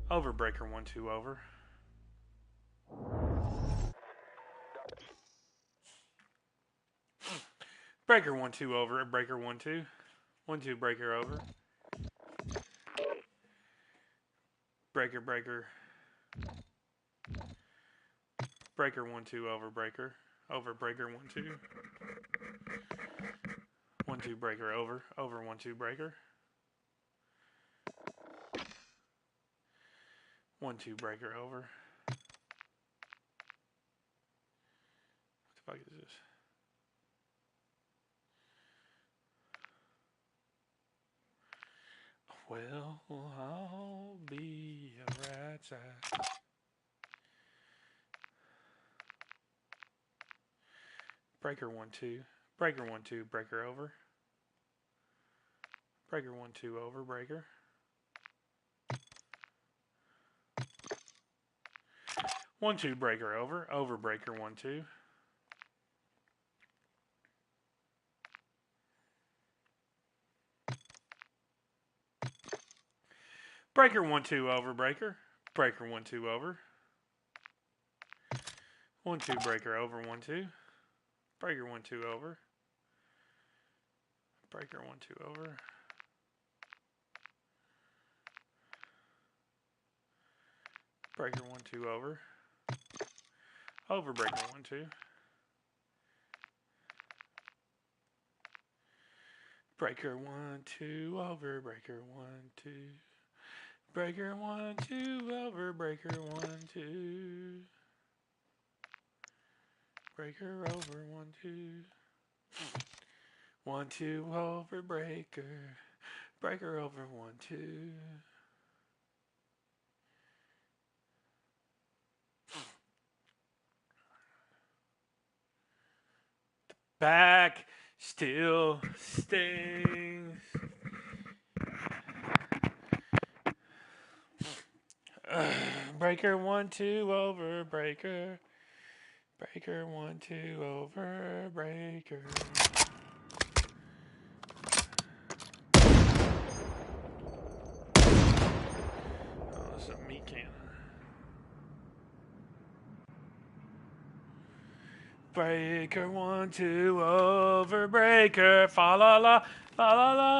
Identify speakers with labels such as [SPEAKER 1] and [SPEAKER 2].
[SPEAKER 1] Over breaker 1-2 over. Breaker 1-2 over. Breaker 1-2. 1-2 breaker over. Breaker breaker. Breaker 1-2 over breaker. Over breaker 1-2. 1-2 breaker over. Over 1-2 breaker. 1-2 breaker over. What the fuck is this? Well, I'll be a rat's ass. Breaker 1-2. Breaker 1-2. Breaker over. Breaker 1-2 over. Breaker. 1-2 breaker over. Over breaker 1-2. Breaker 1-2 over breaker. Breaker 1-2 over. 1-2 breaker over 1-2. Breaker 1-2 over. Breaker 1-2 over. Breaker 1-2 over. Over breaker 1-2. Breaker 1-2 over breaker 1-2. Breaker 1-2 over breaker 1-2. Breaker over 1-2. 1-2 over breaker. Breaker over 1-2. Back still stings. Breaker 1-2 over breaker. Breaker 1-2 over breaker. Oh, this is a meat cannon. Breaker 1-2 over breaker. Fa la la, fa la la.